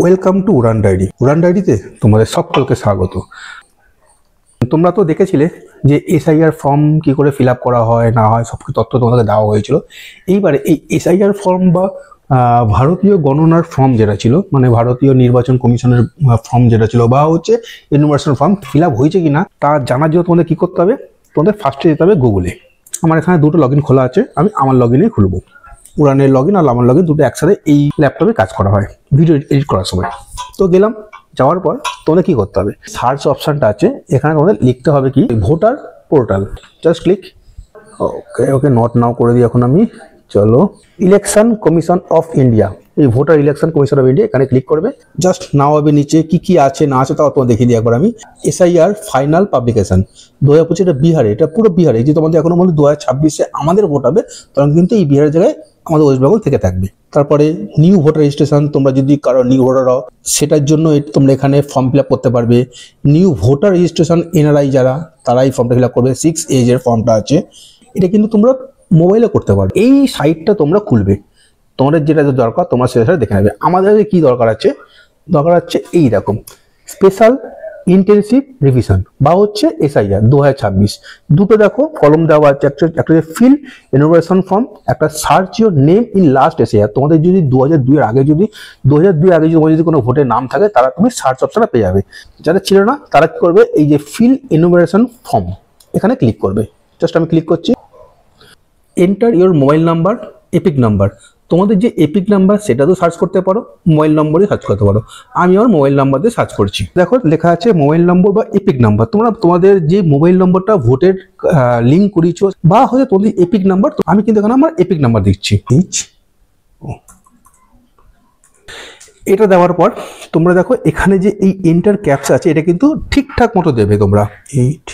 Welcome to Uran diary. উড়ান ডায়েরিতে তোমাদের সকলকে স্বাগত। তোমরা তো দেখেছিলে যে এসআইআর ফর্ম কি করে ফিল আপ করা হয় না হয় সব তথ্য তোমাদেরকে দেওয়া হয়েছিল। এইবারে এই এসআইআর ফর্ম বা ভারতীয় গণনার ফর্ম যেটা ছিল, মানে ভারতীয় নির্বাচন কমিশনের ফর্ম যেটা ছিল বা হচ্ছে ইউনিভার্সাল ফর্ম ফিল আপ হয়েছে কিনা তা জানার জন্য তোমাদের কি করতে হবে, তোমাদের ফার্স্টে যেতে হবে গুগলে। আমার এখানে দুটো লগ ইন খোলা আছে, আমি আমার লগ ইনে খুলবো। উড়ানের লগ ইন আর আমার লগ ইন দুটো একসাথে এই ল্যাপটপে কাজ করা হয় ভিডিও এডিট করার সময়। তো গেলাম, যাওয়ার পর তোমাদের কি করতে হবে, সার্চ অপশনটা আছে, এখানে তোমাদের লিখতে হবে কি voter portal. Just click. Okay okay not now করে দিই এখন আমি। চলো, ইলেকশন কমিশন অফ ইন্ডিয়া, এই voter election commission of India, এখানে ক্লিক করবে। জাস্ট নাও হবে, নিচে কি কি আছে না আছে তাও তোমার দেখিয়ে দিই একবার আমি। এসআইআর ফাইনাল পাবলিকেশন 2025, এটা বিহারে, এটা পুরো বিহারে। যে তোমাদের এখনো বলতে 2026-এ আমাদের ভোট হবে, তখন কিন্তু এই বিহারের জায়গায় আমাদের ওয়েস্ট বেঙ্গল থেকে থাকবে। তারপরে নিউ ভোটার রেজিস্ট্রেশন, তোমরা যদি কারো নিউ ভোটার হও সেটার জন্য তোমরা এখানে ফর্ম ফিল আপ করতে পারবে। নিউ ভোটার রেজিস্ট্রেশন এনআরআই যারা, তারা এই ফর্মটা ফিল আপ করবে। 6 এজের ফর্মটা আছে, এটা কিন্তু তোমরা মোবাইলে করতে পারবে। এই সাইটটা তোমরা খুলবে, তোমাদের যেটা দরকার তোমরা সেটা দেখে নেবে। আমাদের কি দরকার আছে, দরকার হচ্ছে এইরকম স্পেশাল ইন্টেন্সিভ রিভিশন বা হচ্ছে এসআইআর 2026। দুটো দেখো কলম দেওয়া আছে, একটা ফিল ইনোভেশন ফর্ম, একটা search your name in last SIR. তোমাদের যদি 2002-এর আগে যদি 2002 আগে তোমার যদি কোনো ভোটের নাম থাকে, তারা তুমি সার্চ অপশনটা পেয়ে যাবে। যারা ছিল না তারা কি করবে, এই যে ফিল ইনোভেশন ফর্ম এখানে ক্লিক করবে। জাস্ট আমি ক্লিক করছি। Enter your mobile number, epic number. তোমাদের যে এপিক নাম্বার সেটা তো সার্চ করতে পারো, মোবাইল নম্বরে সার্চ করতে পারো। আমি আমার মোবাইল নাম্বার দিয়ে সার্চ করছি। দেখো লেখা আছে মোবাইল নম্বর বা এপিক নাম্বার। তোমরা তোমাদের যে মোবাইল নম্বরটা ভোটের লিঙ্ক করেছো বা হয়তো তোমাদের এপিক নাম্বার, আমি কিন্তু এখানে আমার এপিক নাম্বার দিচ্ছি। এটা দেওয়ার পর তোমরা দেখো এখানে যে এই এন্টার ক্যাপচা আছে, এটা কিন্তু ঠিকঠাক মতো দেবে তোমরা। 8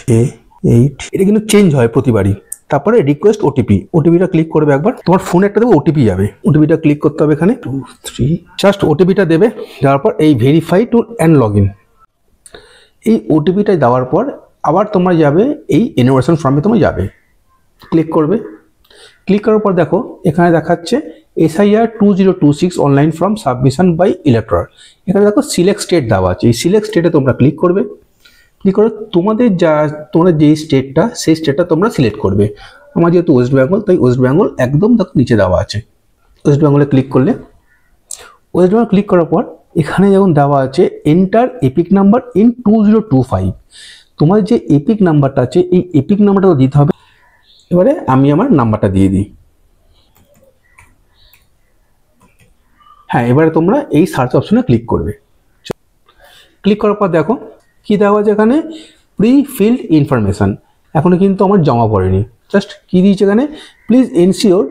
এটা কিন্তু চেঞ্জ হয় প্রতিবারই। তারপরে রিকোয়েস্ট ওটিপি, ওটিপিটা ক্লিক করবে একবার। তোমার ফোনে একটা দেবে ওটিপি যাবে, ওটিপিটা ক্লিক করতে হবে এখানে 2 3। জাস্ট ওটিপিটা দেবে, দেওয়ার পর এই verify to and log in, এই ওটিপিটা দেওয়ার পর আবার তোমরা যাবে এই ইনোভেশন ফর্মে তোমরা যাবে, ক্লিক করবে। ক্লিক করার পর দেখো এখানে দেখাচ্ছে SIR 2026 online form submission by elector. এখানে দেখো সিলেক্ট স্টেট দেওয়া আছে, এই সিলেক্ট স্টেটে তোমরা ক্লিক করবে। ক্লিক করে তোমাদের যে স্টেটটা, সেই স্টেটটা তোমরা সিলেক্ট করবে। আমার যেহেতু ওয়েস্ট বেঙ্গল, তাই ওয়েস্ট বেঙ্গল একদম দেখো নিচে দেওয়া আছে। ওয়েস্ট বেঙ্গলে ক্লিক করলে, ওয়েস্ট বেঙ্গল ক্লিক করার পর এখানে যেমন দেওয়া আছে এন্টার এপিক নাম্বার ইন 2025। তোমার যে এপিক নাম্বারটা আছে, এই এপিক নাম্বারটা দিতে হবে। এবারে আমি আমার নাম্বারটা দিয়ে দিই। হ্যাঁ, এবারে তোমরা এই সার্চ অপশনে ক্লিক করবে। ক্লিক করার পর দেখো কি দেওয়া আছে এখানে, প্রি ফিল্ড ইনফরমেশন। এখনো কিন্তু আমার জমা পড়েনি। জাস্ট কি দিয়েছে এখানে, please ensure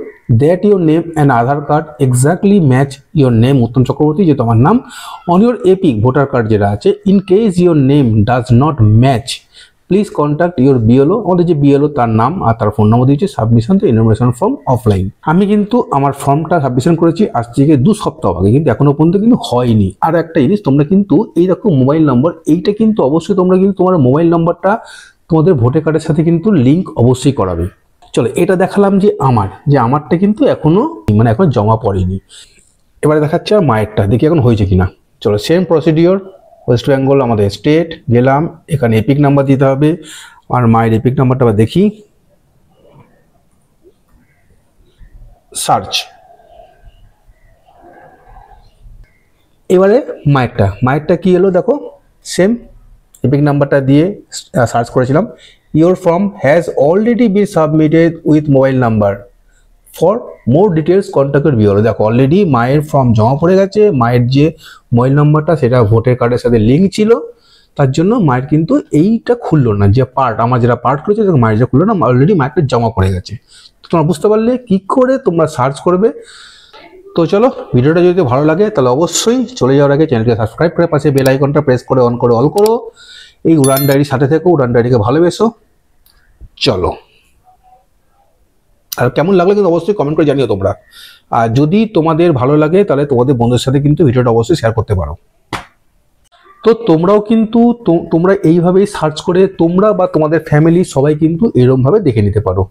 that your name and Aadhaar card exactly match your name, Uttam Chakraborty যে তোমার নাম, on your EPIC voter card যেটা আছে। In case your name does not match please contact your BLO. আমাদের যে বিএলও তার নাম আর তার ফোন নম্বর দিয়েছে। Submission two information form offline. আমি কিন্তু আমার ফর্মটা সাবমিশন করেছি আজ থেকে 2 সপ্তাহ আগে, কিন্তু এখনো পর্যন্ত কিন্তু হয়নি। আর একটা জিনিস, তোমরা কিন্তু এইরকম মোবাইল নম্বর, এইটা কিন্তু অবশ্যই তোমরা কিন্তু তোমার মোবাইল নম্বরটা তোমাদের ভোটার কার্ডের সাথে কিন্তু লিঙ্ক অবশ্যই করাবে। চলো, এটা দেখালাম যে আমারটা কিন্তু এখনো জমা পড়েনি। এবারে দেখাচ্ছে আর মায়েরটা, দেখি এখন হয়েছে কিনা। চলো, সেম প্রসিডিওর। ওয়েস্ট বেঙ্গল আমাদের স্টেট, গেলাম, এখানে এপিক নাম্বার দিতে হবে। আর মায়ের এপিক নাম্বারটা আবার দেখি, সার্চ। এবারে মায়েরটা কি এলো দেখো, সেম এপিক নাম্বারটা দিয়ে সার্চ করেছিলাম। Your form has already been submitted with mobile number, for more details contact your BLO. দেখো অলরেডি মায়ের ফর্ম জমা পড়ে গেছে। মায়ের যে মোবাইল নাম্বারটা সেটা ভোটার কার্ডের সাথে লিঙ্ক ছিল, তার জন্য মায়ের কিন্তু এইটা খুললো না। যে পার্ট আমার যেটা পার্ট করেছে মায়ের যেটা খুললো না, অলরেডি মায়েরটা জমা পড়ে গেছে। তোমরা বুঝতে পারলে কি করে তোমরা সার্চ করবে। তো চলো, ভিডিওটা যদি ভালো লাগে তাহলে অবশ্যই চলে যাওয়ার আগে চ্যানেলকে সাবস্ক্রাইব করে পাশে বেল আইকনটা প্রেস করে অন করে অল করো। এই উড়ান ডায়েরির সাথে থেকো, উড়ান ডায়েরিকে ভালোবেসো। চলো, আর কেমন লাগলো কিন্তু অবশ্যই কমেন্ট করে জানিও তোমরা। আর যদি তোমাদের ভালো লাগে তাহলে তোমাদের বন্ধুদের সাথে কিন্তু ভিডিওটা অবশ্যই শেয়ার করতে পারো। তো তোমরাও কিন্তু তোমরা এইভাবেই সার্চ করে তোমরা বা তোমাদের ফ্যামিলি সবাই কিন্তু এরকমভাবে দেখে নিতে পারো।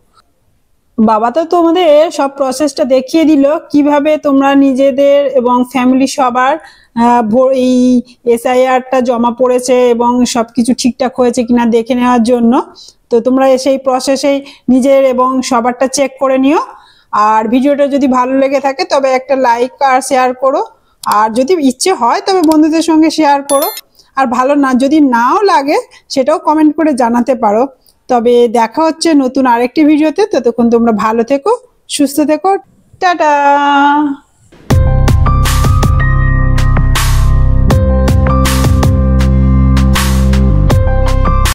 বাবা তো তোমাদের সব প্রসেসটা দেখিয়ে দিল কিভাবে তোমরা নিজেদের এবং ফ্যামিলি সবার এই এসআইআরটা জমা পড়েছে এবং সবকিছু ঠিকঠাক হয়েছে কিনা দেখে নেওয়ার জন্য। তো তোমরা সেই প্রসেসেই নিজের এবং সবারটা চেক করে নিও। আর ভিডিওটা যদি ভালো লেগে থাকে তবে একটা লাইক আর শেয়ার করো, আর যদি ইচ্ছে হয় তবে বন্ধুদের সঙ্গে শেয়ার করো। আর ভালো না যদি নাও লাগে সেটাও কমেন্ট করে জানাতে পারো। তবে দেখা হচ্ছে নতুন আরেকটি ভিডিওতে। ততক্ষণ তোমরা ভালো থেকো, সুস্থ থেকো, টাটা।